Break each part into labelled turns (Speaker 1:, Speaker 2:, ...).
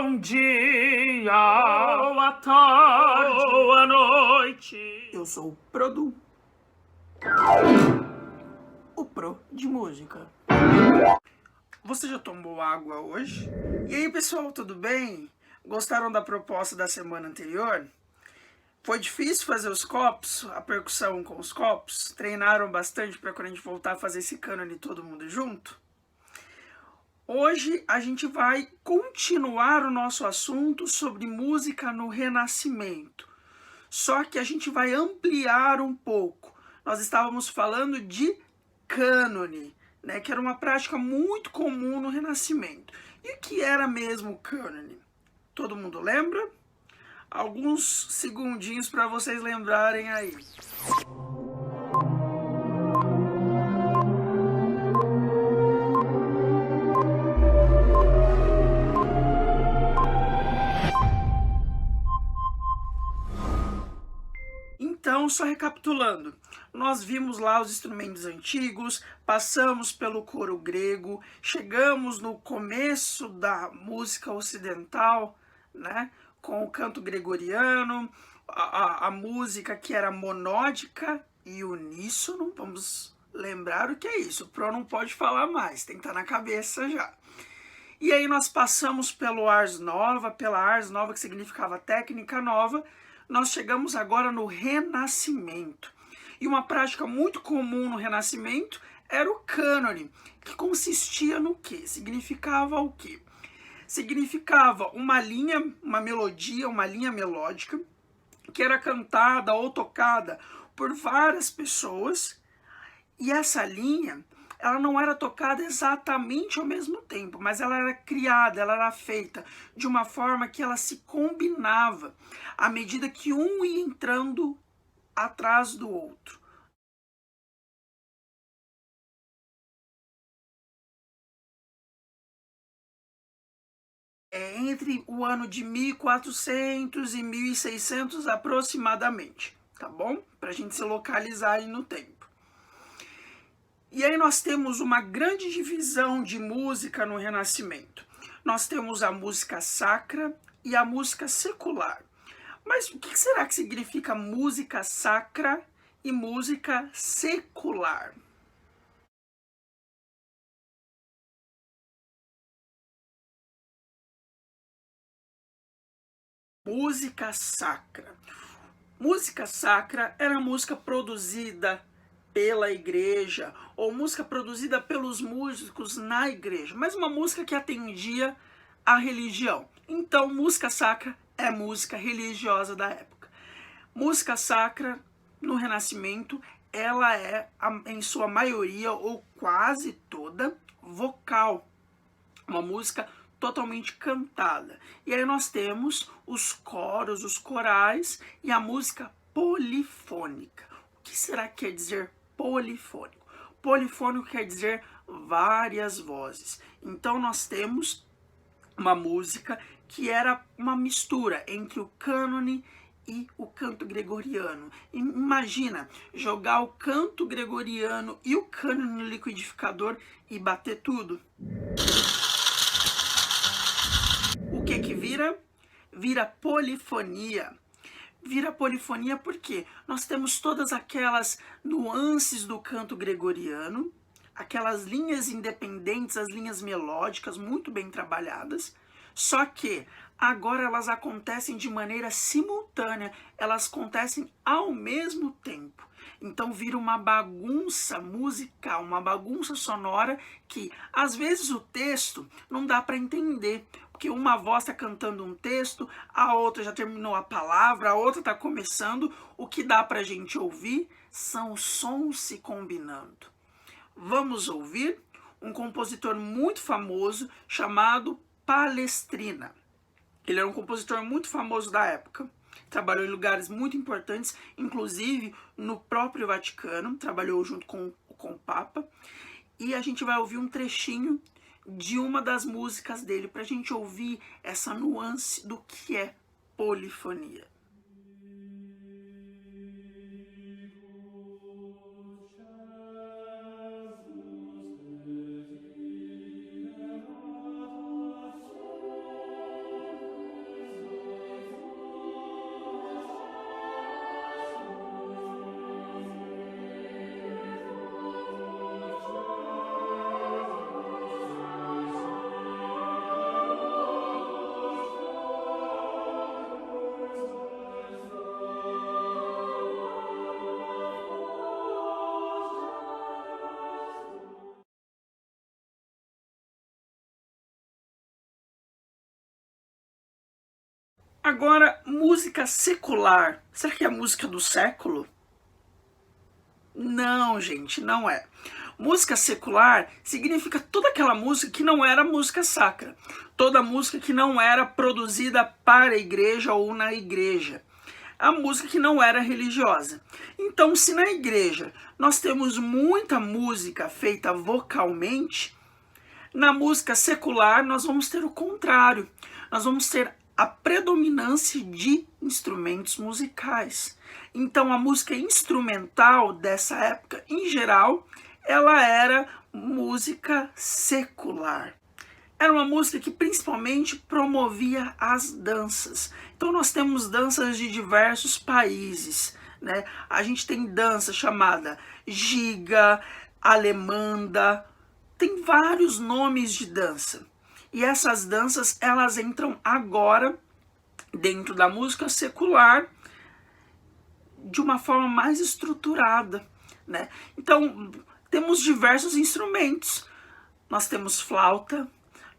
Speaker 1: Bom dia, boa tarde, boa noite.
Speaker 2: Eu sou o Produ, o Pro de música. Você já tomou água hoje? E aí, pessoal, tudo bem? Gostaram da proposta da semana anterior? Foi difícil fazer os copos, a percussão com os copos? Treinaram bastante para quando a gente voltar a fazer esse cânone todo mundo junto? Hoje a gente vai continuar o nosso assunto sobre música no Renascimento. Só que a gente vai ampliar um pouco. Nós estávamos falando de cânone, né, que era uma prática muito comum no Renascimento. E o que era mesmo o cânone? Todo mundo lembra? Alguns segundinhos para vocês lembrarem aí. Então, só recapitulando, nós vimos lá os instrumentos antigos, passamos pelo coro grego, chegamos no começo da música ocidental, né, com o canto gregoriano, a música que era monódica e uníssono. Vamos lembrar o que é isso, o Pro não pode falar mais, tem que estar na cabeça já. E aí nós passamos pelo Ars Nova, pela Ars Nova, que significava técnica nova. Nós chegamos agora no Renascimento. E uma prática muito comum no Renascimento era o cânone, que consistia no quê? Significava o quê? Significava uma linha, uma melodia, uma linha melódica, que era cantada ou tocada por várias pessoas, e essa linha, ela não era tocada exatamente ao mesmo tempo, mas ela era criada, ela era feita de uma forma que ela se combinava à medida que um ia entrando atrás do outro. Entre o ano de 1400 e 1600 aproximadamente, tá bom? Para a gente se localizar aí no tempo. E aí nós temos uma grande divisão de música no Renascimento. Nós temos a música sacra e a música secular. Mas o que será que significa música sacra e música secular? Música sacra. Música sacra era música produzida pela igreja, ou música produzida pelos músicos na igreja, mas uma música que atendia à religião. Então, música sacra é música religiosa da época. Música sacra, no Renascimento, ela é, em sua maioria, ou quase toda, vocal. Uma música totalmente cantada. E aí nós temos os coros, os corais e a música polifônica. O que será que quer dizer polifônico? Polifônico quer dizer várias vozes. Então nós temos uma música que era uma mistura entre o cânone e o canto gregoriano. Imagina jogar o canto gregoriano e o cânone no liquidificador e bater tudo. O que vira? Vira polifonia. Vira polifonia porque nós temos todas aquelas nuances do canto gregoriano, aquelas linhas independentes, as linhas melódicas muito bem trabalhadas, só que agora elas acontecem de maneira simultânea, elas acontecem ao mesmo tempo. Então vira uma bagunça musical, uma bagunça sonora que às vezes o texto não dá para entender, porque uma voz está cantando um texto, a outra já terminou a palavra, a outra está começando. O que dá para a gente ouvir são os sons se combinando. Vamos ouvir um compositor muito famoso chamado Palestrina. Ele era um compositor muito famoso da época, trabalhou em lugares muito importantes, inclusive no próprio Vaticano, trabalhou junto com o Papa, e a gente vai ouvir um trechinho de uma das músicas dele para a gente ouvir essa nuance do que é polifonia. Agora, música secular. Será que é a música do século? Não, gente, não é. Música secular significa toda aquela música que não era música sacra. Toda música que não era produzida para a igreja ou na igreja. A música que não era religiosa. Então, se na igreja nós temos muita música feita vocalmente, na música secular nós vamos ter o contrário. Nós vamos ter a predominância de instrumentos musicais. Então, a música instrumental dessa época, em geral, ela era música secular. Era uma música que principalmente promovia as danças. Então nós temos danças de diversos países, né? A gente tem dança chamada giga, alemanda, tem vários nomes de dança. E essas danças, elas entram agora dentro da música secular de uma forma mais estruturada, né? Então, temos diversos instrumentos. Nós temos flauta,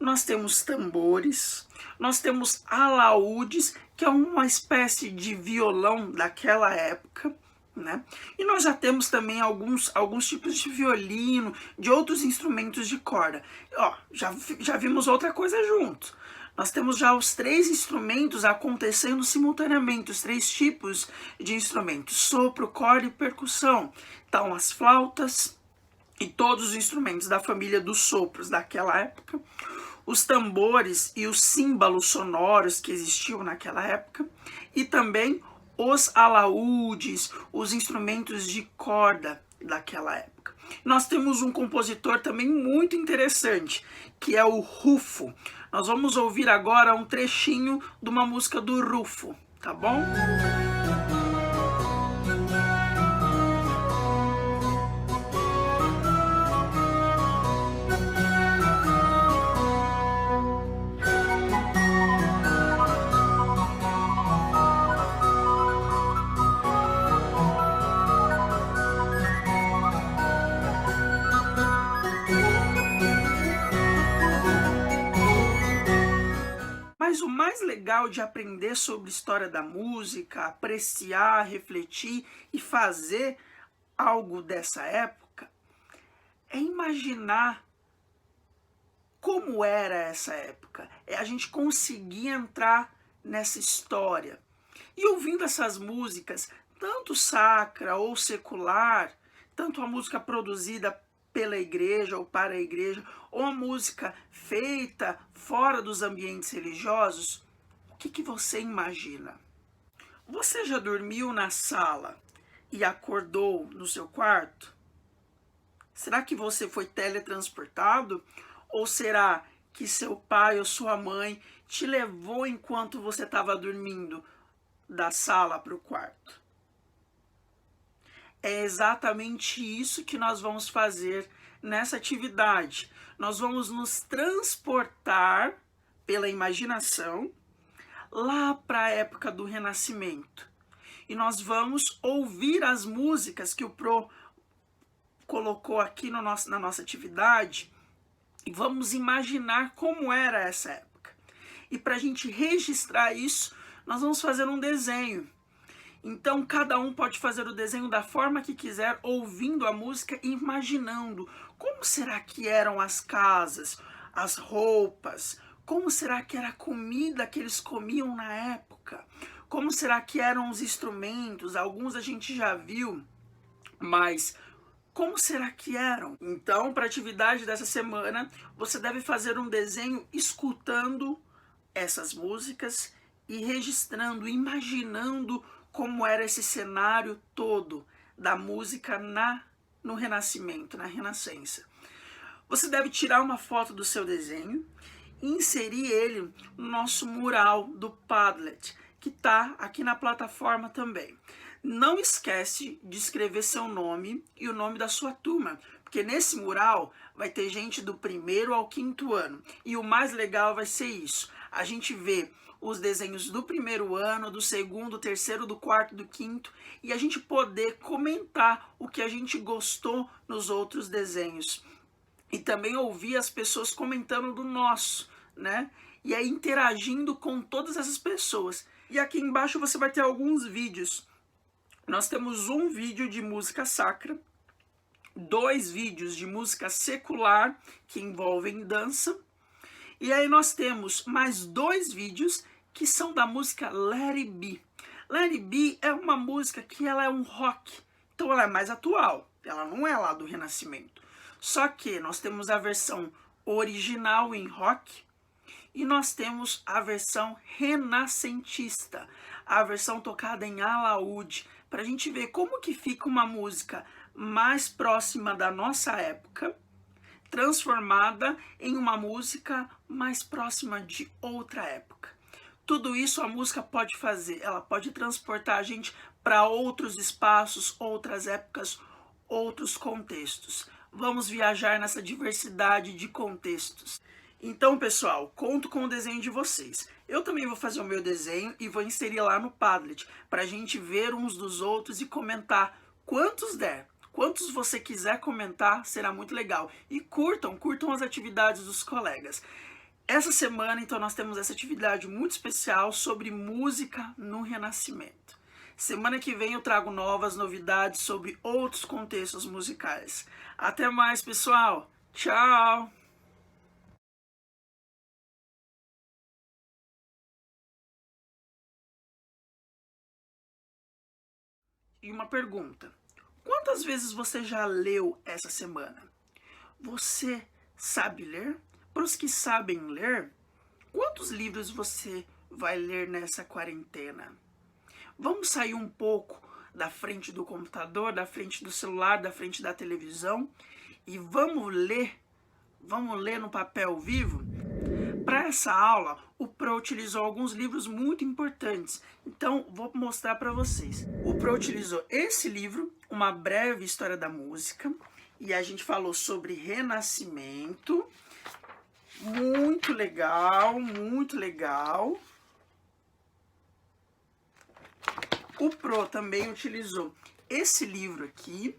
Speaker 2: nós temos tambores, nós temos alaúdes, que é uma espécie de violão daquela época, né? E nós já temos também alguns tipos de violino, de outros instrumentos de corda. Ó, já vimos outra coisa junto. Nós temos já os 3 instrumentos acontecendo simultaneamente, os 3 tipos de instrumentos, sopro, corda e percussão. Então, as flautas e todos os instrumentos da família dos sopros daquela época, os tambores e os símbolos sonoros que existiam naquela época, e também os alaúdes, os instrumentos de corda daquela época. Nós temos um compositor também muito interessante, que é o Rufo. Nós vamos ouvir agora um trechinho de uma música do Rufo, tá bom? Mas o mais legal de aprender sobre história da música, apreciar, refletir e fazer algo dessa época, é imaginar como era essa época. É a gente conseguir entrar nessa história. E ouvindo essas músicas, tanto sacra ou secular, tanto a música produzida pela igreja ou para a igreja, ou a música feita fora dos ambientes religiosos, o que você imagina? Você já dormiu na sala e acordou no seu quarto? Será que você foi teletransportado? Ou será que seu pai ou sua mãe te levou enquanto você estava dormindo da sala para o quarto? É exatamente isso que nós vamos fazer nessa atividade. Nós vamos nos transportar pela imaginação lá para a época do Renascimento. E nós vamos ouvir as músicas que o Pro colocou aqui no na nossa atividade e vamos imaginar como era essa época. E para a gente registrar isso, nós vamos fazer um desenho. Então, cada um pode fazer o desenho da forma que quiser, ouvindo a música e imaginando como será que eram as casas, as roupas, como será que era a comida que eles comiam na época, como será que eram os instrumentos, alguns a gente já viu, mas como será que eram? Então, para a atividade dessa semana, você deve fazer um desenho escutando essas músicas e registrando, imaginando como era esse cenário todo da música no Renascimento, na Renascença. Você deve tirar uma foto do seu desenho e inserir ele no nosso mural do Padlet, que está aqui na plataforma também. Não esquece de escrever seu nome e o nome da sua turma, porque nesse mural vai ter gente do 1º ao 5º ano. E o mais legal vai ser isso, a gente vê os desenhos do 1º ano, do 2º, do 3º, do 4º, do 5º, e a gente poder comentar o que a gente gostou nos outros desenhos. E também ouvir as pessoas comentando do nosso, né? E aí interagindo com todas essas pessoas. E aqui embaixo você vai ter alguns vídeos. Nós temos um vídeo de música sacra, 2 vídeos de música secular que envolvem dança, e aí nós temos mais 2 vídeos que são da música Let It Be. Let It Be é uma música que ela é um rock, então ela é mais atual, ela não é lá do Renascimento. Só que nós temos a versão original em rock e nós temos a versão renascentista, a versão tocada em alaúde, para a gente ver como que fica uma música mais próxima da nossa época, transformada em uma música mais próxima de outra época. Tudo isso a música pode fazer, ela pode transportar a gente para outros espaços, outras épocas, outros contextos. Vamos viajar nessa diversidade de contextos. Então, pessoal, conto com o desenho de vocês. Eu também vou fazer o meu desenho e vou inserir lá no Padlet, para a gente ver uns dos outros e comentar quantos der. Quantos você quiser comentar, será muito legal. E curtam as atividades dos colegas. Essa semana, então, nós temos essa atividade muito especial sobre música no Renascimento. Semana que vem eu trago novas novidades sobre outros contextos musicais. Até mais, pessoal. Tchau! E uma pergunta. Quantas vezes você já leu essa semana? Você sabe ler? Para os que sabem ler, quantos livros você vai ler nessa quarentena? Vamos sair um pouco da frente do computador, da frente do celular, da frente da televisão e vamos ler no papel vivo? Para essa aula, o Pro utilizou alguns livros muito importantes, então vou mostrar para vocês. O Pro utilizou esse livro, Uma Breve História da Música, e a gente falou sobre Renascimento. Muito legal, muito legal. O Pro também utilizou esse livro aqui,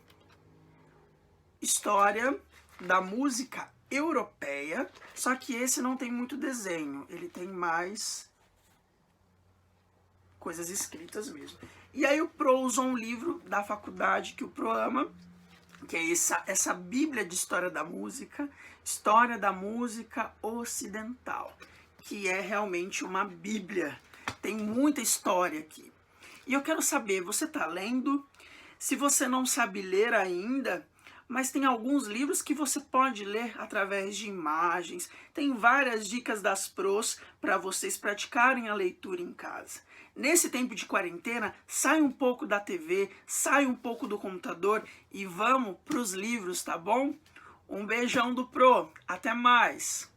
Speaker 2: História da Música Europeia, só que esse não tem muito desenho, ele tem mais coisas escritas mesmo. E aí o Pro usou um livro da faculdade que o Pro ama, que é essa Bíblia de História da Música Ocidental, que é realmente uma Bíblia, tem muita história aqui. E eu quero saber, você está lendo? Se você não sabe ler ainda, mas tem alguns livros que você pode ler através de imagens, tem várias dicas das pros para vocês praticarem a leitura em casa. Nesse tempo de quarentena, sai um pouco da TV, sai um pouco do computador e vamos para os livros, tá bom? Um beijão do Pro, até mais!